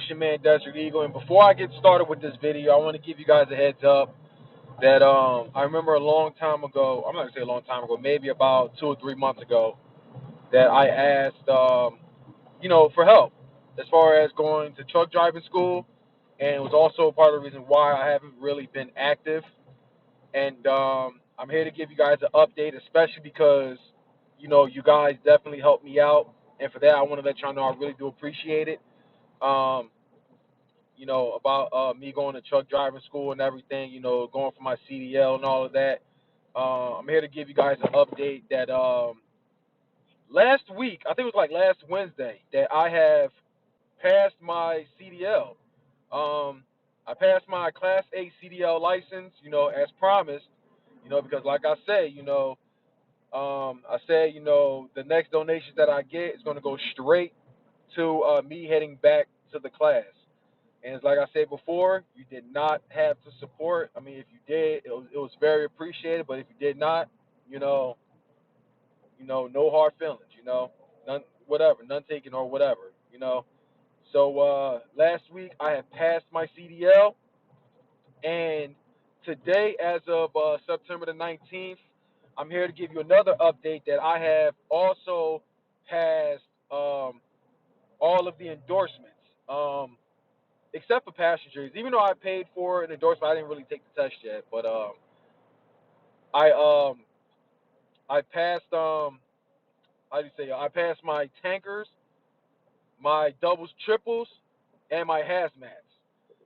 Your man Desert Eagle, and before I get started with this video, I want to give you guys a heads up that I remember a long time ago. I'm not gonna say a long time ago, maybe about 2 or 3 months ago, that I asked for help as far as going to truck driving school, and it was also part of the reason why I haven't really been active. And I'm here to give you guys an update, especially because you guys definitely helped me out, and for that I want to let y'all know I really do appreciate it. Um, about me going to truck driving school and everything, going for my CDL and all of that. I'm here to give you guys an update that last week, I think it was like last Wednesday, that I have passed my CDL. I passed my Class A CDL license, as promised, because like I say, the next donation that I get is going to go straight to me heading back to the class. And it's like I said before, you did not have to support. I mean, if you did, it was very appreciated. But if you did not, you know, no hard feelings. None, whatever, none taken or whatever. So last week I had passed my CDL, and today, as of September the 19th, I'm here to give you another update that I have also passed all of the endorsements. Except for passengers. Even though I paid for an endorsement, I didn't really take the test yet. But I I passed how do you say? I passed my tankers, my doubles, triples, and my hazmats.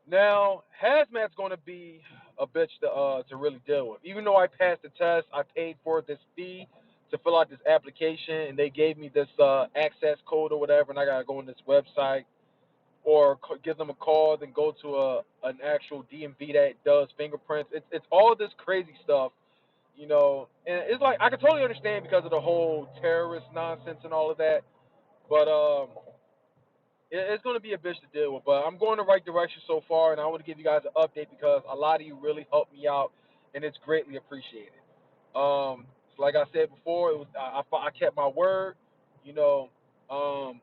Now hazmat's going to be a bitch to really deal with. Even though I passed the test, I paid for this fee to fill out this application, and they gave me this access code or whatever, and I gotta go on this website or give them a call, then go to an actual DMV that does fingerprints. It's all this crazy stuff, and it's like I can totally understand because of the whole terrorist nonsense and all of that, but it's going to be a bitch to deal with. But I'm going the right direction so far, and I want to give you guys an update because a lot of you really helped me out, and it's greatly appreciated. So like I said before, it was I kept my word, you know. Um,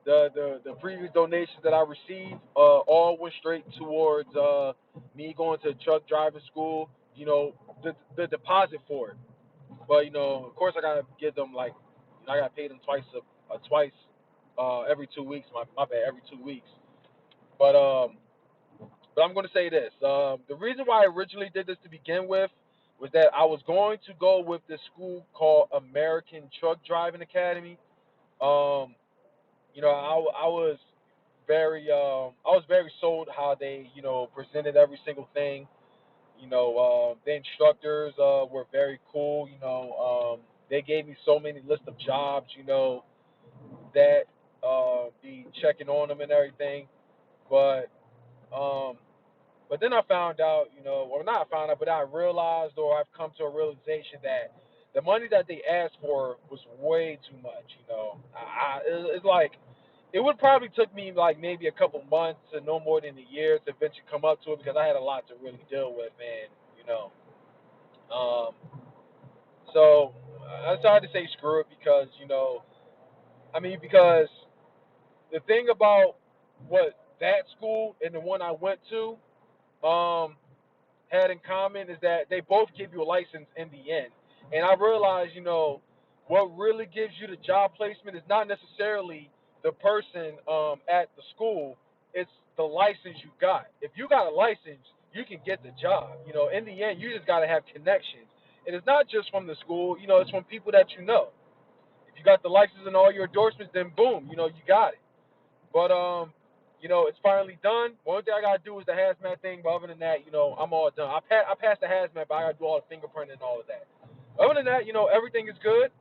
the previous donations that I received all went straight towards me going to truck driving school. The deposit for it. But of course, I gotta give them like I gotta pay them twice every 2 weeks. My bad, every 2 weeks. But I'm gonna say this. The reason why I originally did this to begin with was that I was going to go with this school called American Truck Driving Academy. Um, I was very sold how they presented every single thing. The instructors were very cool. They gave me so many list of jobs. That be checking on them and everything. But um, but then I found out, or not found out, but I realized, or I've come to a realization that the money that they asked for was way too much. It's like it would probably took me like maybe a couple months to no more than a year to eventually come up to it because I had a lot to really deal with, and um, so I decided to say screw it because because the thing about what that school and the one I went to um, had in common is that they both give you a license in the end. And I realized, what really gives you the job placement is not necessarily the person at the school, it's the license you got. If you got a license, you can get the job. In the end, you just got to have connections. And it's not just from the school, it's from people that you know. If you got the license and all your endorsements, then boom, you got it. But it's finally done. One thing I gotta do is the hazmat thing, but other than that, I'm all done. I passed the hazmat, but I gotta do all the fingerprinting and all of that. Other than that, everything is good.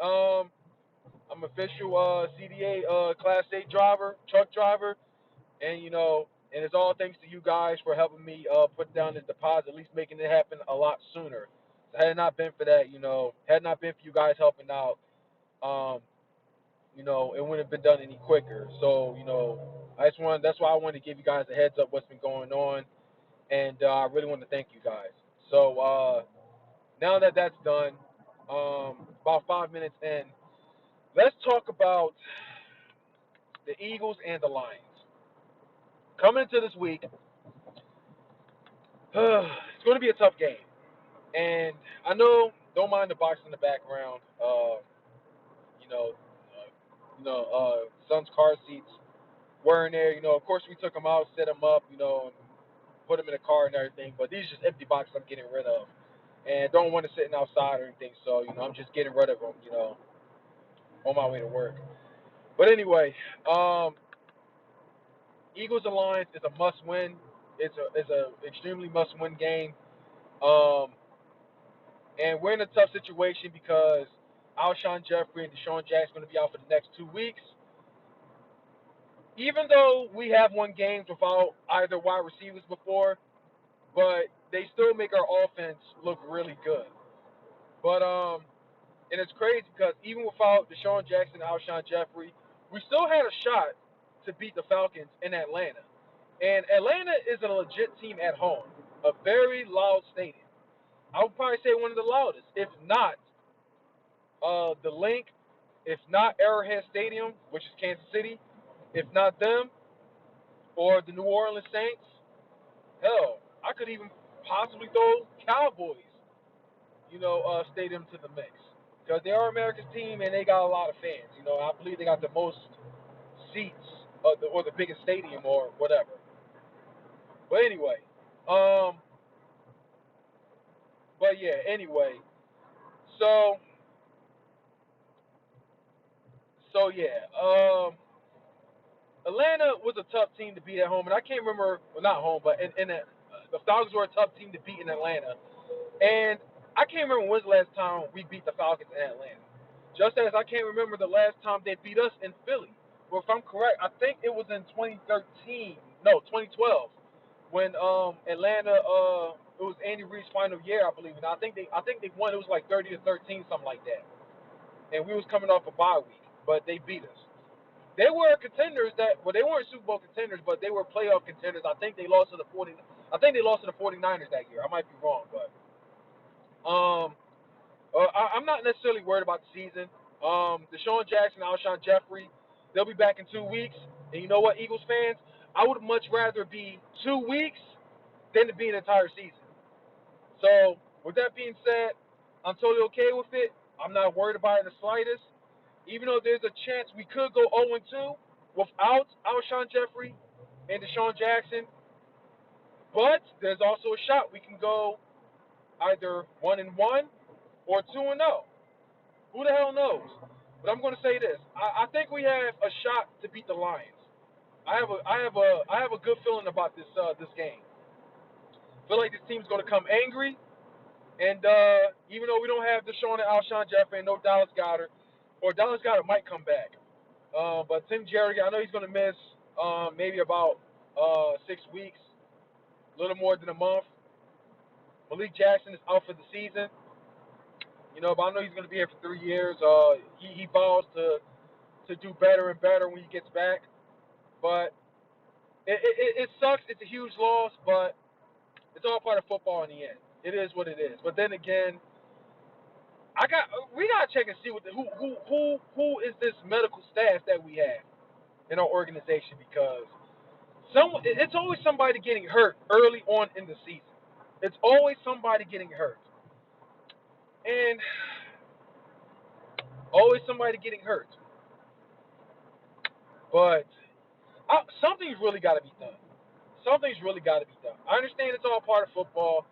Um, I'm official CDA Class A driver, truck driver, and and it's all thanks to you guys for helping me put down this deposit, at least making it happen a lot sooner. Had it not been for that, had not been for you guys helping out, um, it wouldn't have been done any quicker. So, that's why I wanted to give you guys a heads up what's been going on, and I really want to thank you guys. So now that that's done, about 5 minutes in, let's talk about the Eagles and the Lions. coming into this week, it's going to be a tough game. And I know, don't mind the box in the background. You know, son's car seats were in there. Of course we took them out, set them up, and put them in the car and everything. But these are just empty boxes I'm getting rid of, and don't want to sitting outside or anything. So I'm just getting rid of them, on my way to work. But anyway, Eagles and Lions is a must-win. It's a extremely must-win game. Um, and we're in a tough situation because Alshon Jeffrey and Deshaun Jackson are going to be out for the next 2 weeks. Even though we have won games without either wide receivers before, but they still make our offense look really good. But and it's crazy because even without Deshaun Jackson and Alshon Jeffrey, we still had a shot to beat the Falcons in Atlanta. And Atlanta is a legit team at home, a very loud stadium. I would probably say one of the loudest, if not the Link, if not Arrowhead Stadium, which is Kansas City, if not them, or the New Orleans Saints. Hell, I could even possibly throw Cowboys, stadium to the mix because they are America's team and they got a lot of fans. I believe they got the most seats or the biggest stadium or whatever. But anyway, um, but yeah, anyway, so yeah, Atlanta was a tough team to beat at home, and I can't remember, well, not home, but the Falcons were a tough team to beat in Atlanta. And I can't remember when's the last time we beat the Falcons in Atlanta. Just as I can't remember the last time they beat us in Philly. Well, if I'm correct, I think it was in 2013. No, 2012, when Atlanta it was Andy Reid's final year, I believe. And I think they won. It was like 30-13, something like that. And we was coming off a bye week, but they beat us. They were contenders they weren't Super Bowl contenders, but they were playoff contenders. I think they lost to the 40. I think they lost to the 49ers that year. I might be wrong, but um I'm not necessarily worried about the season. Deshaun Jackson, Alshon Jeffrey, they'll be back in 2 weeks. And you know what, Eagles fans? I would much rather be 2 weeks than to be an entire season. So, with that being said, I'm totally okay with it. I'm not worried about it in the slightest. Even though there's a chance we could go 0-2 without Alshon Jeffrey and Deshaun Jackson, but there's also a shot we can go either 1-1 or 2-0. Who the hell knows? But I'm going to say this: I think we have a shot to beat the Lions. I have a good feeling about this game. I feel like this team's going to come angry, and even though we don't have Deshaun and Alshon Jeffrey and no Dallas Goedert, or Dallas Goedert might come back, but Tim Jerry, I know he's going to miss maybe about 6 weeks, a little more than a month. Malik Jackson is out for the season, but I know he's going to be here for 3 years. He vows to do better and better when he gets back. But it sucks. It's a huge loss, but it's all part of football in the end. It is what it is. But then again, we gotta check and see who is this medical staff that we have in our organization, because it's always somebody getting hurt early on in the season. It's always somebody getting hurt, and always somebody getting hurt. But something's really got to be done. Something's really got to be done. I understand it's all part of football.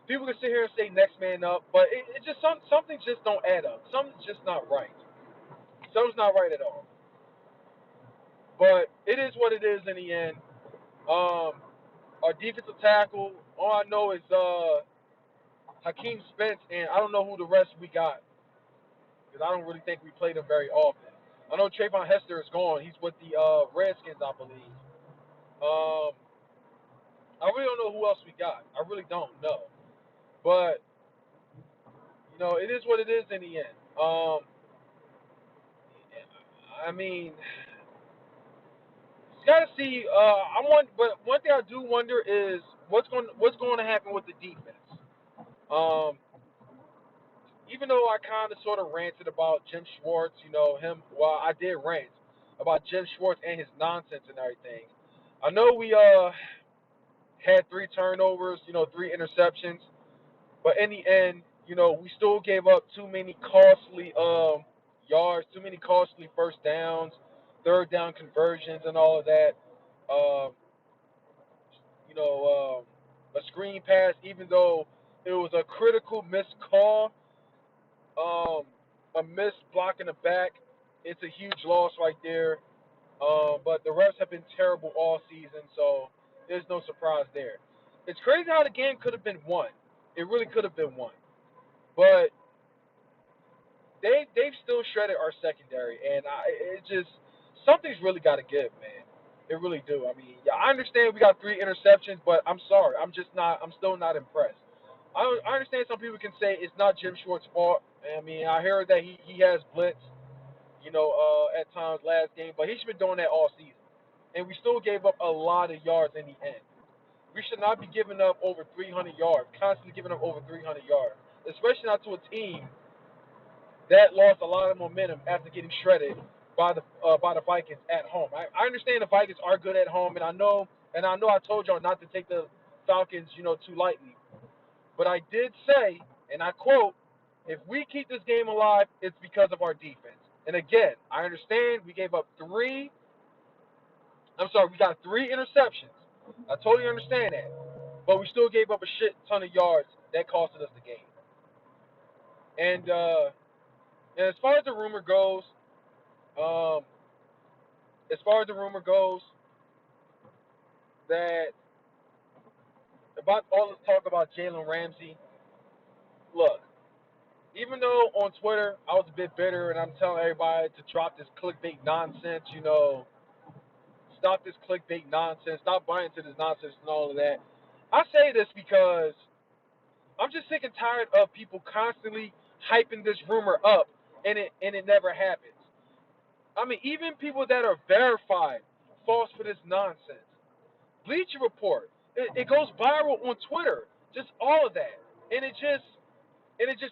People can sit here and say next man up, but it just something just don't add up. Something's just not right. Something's not right at all. But it is what it is in the end. Our defensive tackle, all I know is Hakeem Spence, and I don't know who the rest we got, because I don't really think we played them very often. I know Trayvon Hester is gone. He's with the Redskins, I believe. Um, I really don't know who else we got. I really don't know. But it is what it is in the end. I mean, you gotta see. But one thing I do wonder is what's going to happen with the defense. Um, Even though I kind of sort of ranted about Jim Schwartz, him. Well, I did rant about Jim Schwartz and his nonsense and everything. I know we had 3 turnovers, 3 interceptions, but in the end, we still gave up too many costly yards, too many costly first downs, third down conversions, and all of that. Um, a screen pass, even though it was a critical missed call, um, a miss block in the back, it's a huge loss right there. But the refs have been terrible all season, so there's no surprise there. It's crazy how the game could have been won. It really could have been won. But they've still shredded our secondary, and it just something's really got to give, man. It really do. I mean, yeah, I understand we got 3 interceptions, but I'm sorry, I'm just not. I'm still not impressed. I understand some people can say it's not Jim Schwartz's fault. I mean, I heard that he has blitz, at times last game, but he's been doing that all season, and we still gave up a lot of yards in the end. We should not be giving up over 300 yards, constantly giving up over 300 yards, especially not to a team that lost a lot of momentum after getting shredded by the Vikings at home. I understand the Vikings are good at home, and I know I told y'all not to take the Falcons, too lightly. But I did say, and I quote, if we keep this game alive, it's because of our defense. And again, I understand we gave up three. I'm sorry, we got 3 interceptions. I totally understand that, but we still gave up a shit ton of yards that costed us the game. And as far as the rumor goes, um, as far as the rumor goes, that about all this talk about Jalen Ramsey, look, even though on Twitter I was a bit bitter and I'm telling everybody to drop this clickbait nonsense, stop this clickbait nonsense, stop buying into this nonsense and all of that. I say this because I'm just sick and tired of people constantly hyping this rumor up and it never happens. I mean, even people that are verified falls for this nonsense. Bleacher Report. It goes viral on Twitter. Just all of that, and it just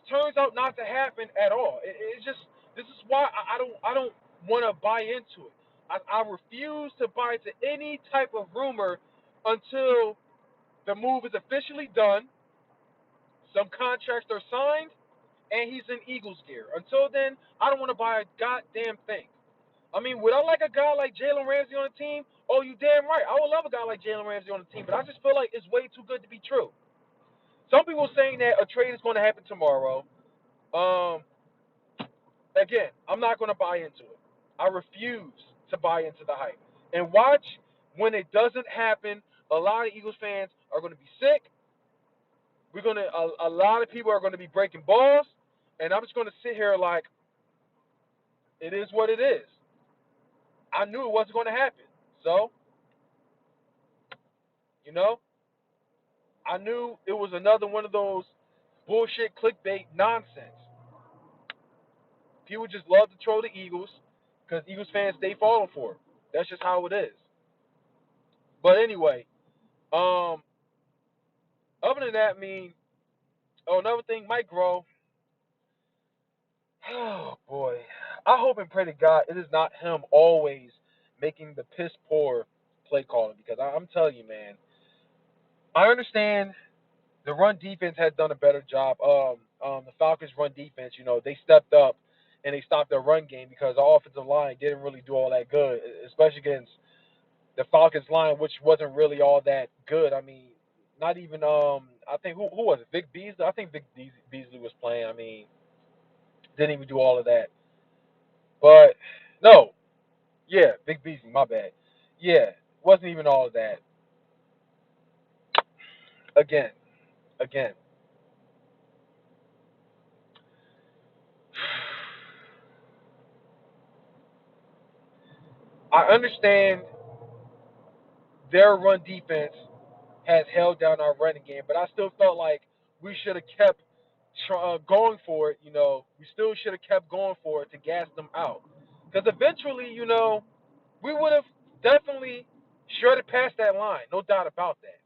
turns out not to happen at all. It just this is why I don't want to buy into it. I refuse to buy into any type of rumor until the move is officially done, some contracts are signed, and he's in Eagles gear. Until then, I don't want to buy a goddamn thing. I mean, would I like a guy like Jalen Ramsey on the team? Oh, you damn right. I would love a guy like Jalen Ramsey on the team, but I just feel like it's way too good to be true. Some people saying that a trade is going to happen tomorrow. Um, Again, I'm not going to buy into it. I refuse to buy into the hype. And watch when it doesn't happen. A lot of Eagles fans are going to be sick. A lot of people are going to be breaking balls, and I'm just going to sit here like it is what it is. I knew it wasn't going to happen, so you know. I knew it was another one of those bullshit clickbait nonsense. People just love to troll the Eagles because Eagles fans stay falling for it. That's just how it is. But anyway, um, other than that, I mean, oh, another thing, Mike Groh. Oh boy, I hope and pray to God it is not him always making the piss poor play calling because I'm telling you, man, I understand the run defense has done a better job. The Falcons' run defense, they stepped up and they stopped their run game because the offensive line didn't really do all that good, especially against the Falcons' line, which wasn't really all that good. I mean, not even I think who was it? Vic Beasley. I think Vic Beasley was playing. I mean, didn't even do all of that. But no, yeah, Vic Beasley. My bad. Yeah, wasn't even all of that. Again, again. I understand their run defense has held down our running game, but I still felt like we should have kept going for it. We still should have kept going for it to gas them out, because eventually, we would have definitely shredded past that line, no doubt about that.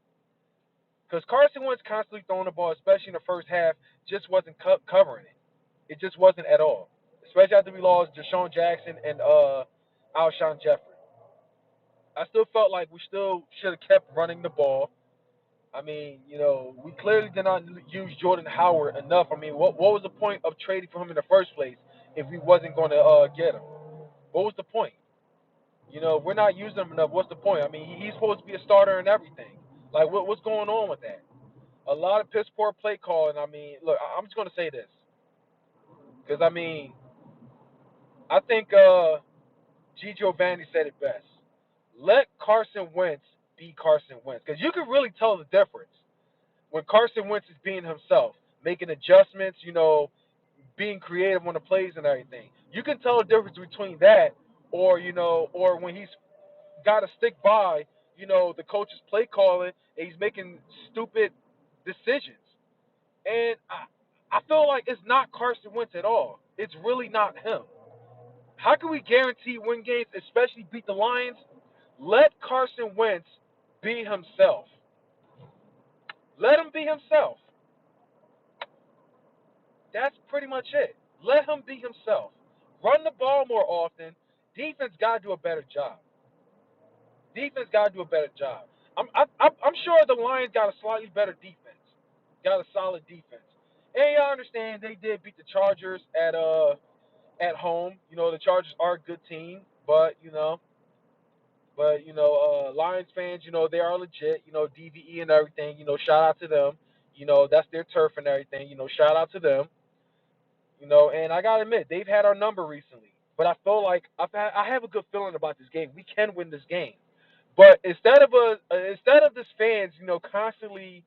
Because Carson Wentz constantly throwing the ball, especially in the first half, just wasn't covering it. It just wasn't at all, especially after we lost Deshaun Jackson and Alshon Jeffrey. I still felt like we still should have kept running the ball. I mean, we clearly did not use Jordan Howard enough. I mean, what was the point of trading for him in the first place if we wasn't going to get him? What was the point? We're not using him enough. What's the point? I mean, he's supposed to be a starter and everything. Like, what's going on with that? A lot of piss poor play calling. I mean, look, I'm just going to say this because I mean, I think Gigi Vandy said it best. Let Carson Wentz be Carson Wentz because you can really tell the difference when Carson Wentz is being himself, making adjustments, being creative on the plays and everything. You can tell the difference between that or when he's got to stick by, the coach's play calling and he's making stupid decisions. And I feel like it's not Carson Wentz at all. It's really not him. How can we guarantee win games, especially beat the Lions? Let Carson Wentz be himself. Let him be himself. That's pretty much it. Let him be himself. Run the ball more often. Defense got to do a better job. Defense got to do a better job. I'm sure the Lions got a slightly better defense. Got a solid defense. And y'all understand they did beat the Chargers at home. The Chargers are a good team, but Lions fans, they are legit. DVE and everything. Shout out to them. That's their turf and everything. Shout out to them. And I gotta admit, they've had our number recently. But I feel like I have a good feeling about this game. We can win this game. But instead of this fans, constantly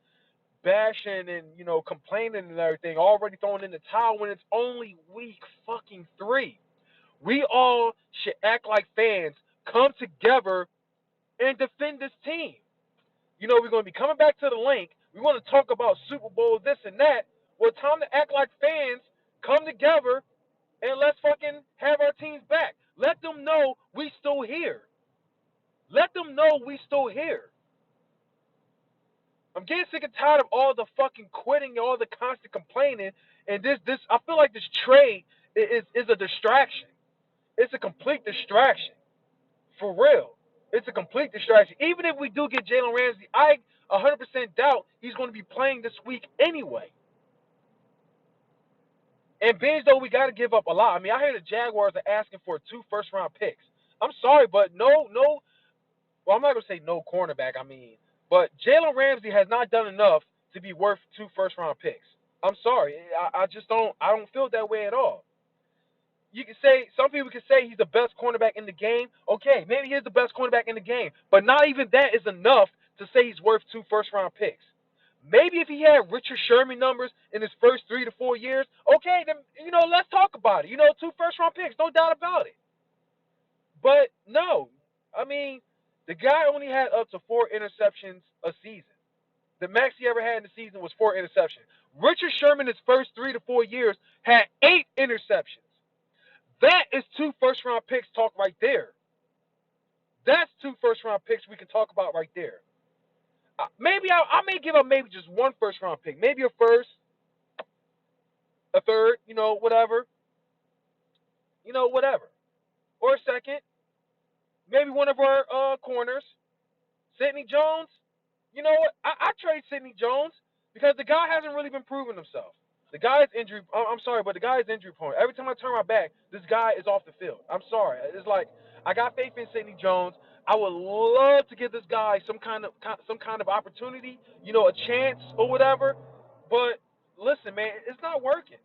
bashing and complaining and everything, already throwing in the towel when it's only week fucking 3, we all should act like fans, come together and defend this team. We're going to be coming back to the link. We want to talk about Super Bowl, this and that. Well, time to act like fans, come together, and let's fucking have our teams back. Let them know we still here. Let them know we still here. I'm getting sick and tired of all the fucking quitting, all the constant complaining, and this. I feel like this trade is a distraction. It's a complete distraction, for real. It's a complete distraction. Even if we do get Jalen Ramsey, I 100% doubt he's going to be playing this week anyway. And being though we got to give up a lot. I mean, I hear the Jaguars are asking for 2 first-round picks. I'm sorry, but no. Well, I'm not gonna say no cornerback. I mean, but Jalen Ramsey has not done enough to be worth 2 first-round picks. I'm sorry. I just don't. I don't feel that way at all. You can say some people can say he's the best cornerback in the game. Okay, maybe he's the best cornerback in the game, but not even that is enough to say he's worth 2 first-round picks. Maybe if he had Richard Sherman numbers in his first 3 to 4 years, okay, then let's talk about it. 2 first-round picks, no doubt about it. But no, I mean, the guy only had up to 4 interceptions a season. The max he ever had in the season was 4 interceptions. Richard Sherman, his first 3 to 4 years, had 8 interceptions. That is 2 first-round picks talk right there. That's 2 first-round picks we can talk about right there. Maybe I may give up maybe just 1 first-round pick. Maybe a first, a third, whatever. Whatever. Or a second. Maybe one of our corners. Sidney Jones. You know what? I trade Sidney Jones because the guy hasn't really been proving himself. The guy is injury. I'm sorry, but the guy is injury prone. Every time I turn my back, this guy is off the field. I'm sorry. It's like I got faith in Sidney Jones. I would love to give this guy some kind of opportunity, a chance or whatever. But listen, man, it's not working.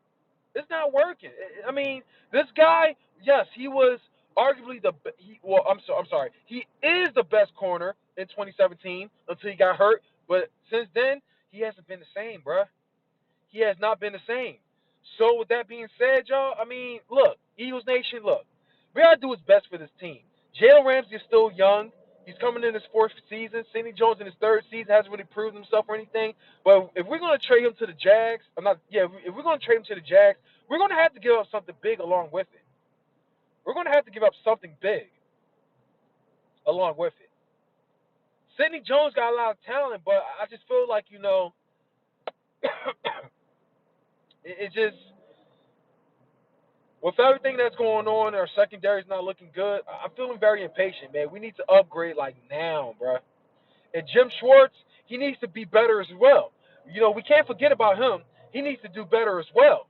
It's not working. I mean, this guy, yes, he was arguably I'm sorry. He is the best corner in 2017 until he got hurt. But since then, he hasn't been the same, bruh. He has not been the same. So with that being said, y'all, I mean, look, Eagles Nation, look, we gotta do what's best for this team. Jalen Ramsey is still young. He's coming in his 4th season. Sidney Jones in his 3rd season hasn't really proved himself or anything. But if we're gonna trade him to the Jags, if we're gonna trade him to the Jags, we're gonna have to give up something big along with it. We're gonna have to give up something big along with it. Sidney Jones got a lot of talent, but I just feel like it just With everything that's going on, our secondary's not looking good. I'm feeling very impatient, man. We need to upgrade like now, bro. And Jim Schwartz, he needs to be better as well. You know, we can't forget about him. He needs to do better as well.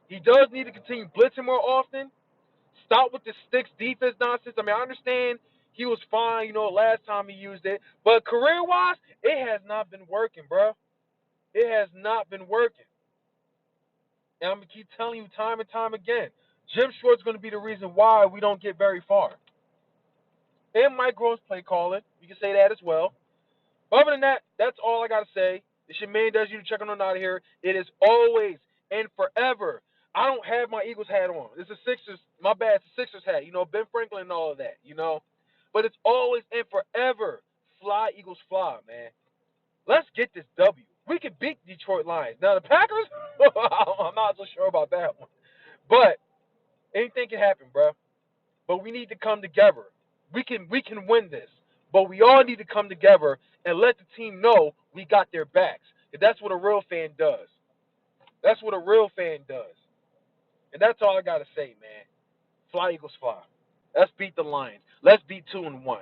He does need to continue blitzing more often. Stop with the sticks defense nonsense. I mean, I understand he was fine, you know, last time he used it, but career-wise, it has not been working, bro. It has not been working. And I'm gonna keep telling you time and time again. Jim Schwartz is gonna be the reason why we don't get very far. And Mike Gross play calling. You can say that as well. But other than that, that's all I gotta say. It's your man does you checking on out of here. It is always and forever. I don't have my Eagles hat on. It's a Sixers. My bad. It's a Sixers hat. You know, Ben Franklin and all of that. You know, but it's always and forever. Fly Eagles fly, man. Let's get this W. We can beat Detroit Lions. Now the Packers, I'm not so sure about that one. But anything can happen, bro. But we need to come together. We can win this. But we all need to come together and let the team know we got their backs. And that's what a real fan does. That's what a real fan does. And that's all I gotta say, man. Fly Eagles fly. Let's beat the Lions. Let's beat 2-1.